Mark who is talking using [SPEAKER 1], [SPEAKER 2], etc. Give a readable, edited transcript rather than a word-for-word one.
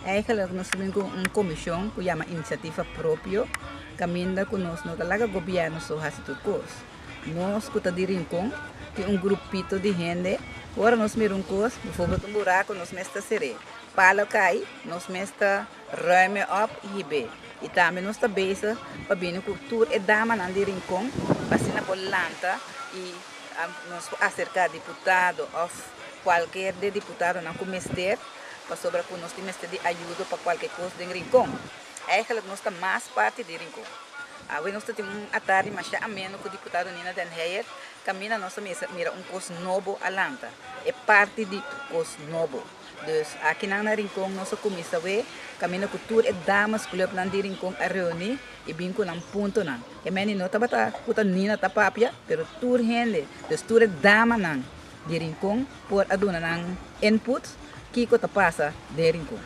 [SPEAKER 1] Eigenlijk nós temos uma comissão que chama Iniciativa Próprio, caminha conosco no talaga governo so hasi tu cos. Nós que dirin com tem grupito de gente, agora nós mirum cos, bijvoorbeeld buraco nós mesta sere. Palo cai, nós mesta ruime op hibe. E também nós está bezig para bem cultura e dama nan dirin com, para por lanta e nós acercar deputado ou qualquer de deputado não comester para sobre que nós temos de ajuda para qualquer coisa de rincão. Eigenlijk nós estamos mais parte de rincão. Agora nós temos a tarde mas já menos que o deputado Nina Den Heijer caminha nossa mesa mira coisa novo alanta. É parte de coisa novo. Dus aqui na rincão nossa comissão é caminha cultura e damas club nan di rincão a reunir e bem com um ponto nan. E meni não tá bata puta Nina tá papia, pero tur gente, dus tur dama nan di rincão por aduna nan input que passa de rincão.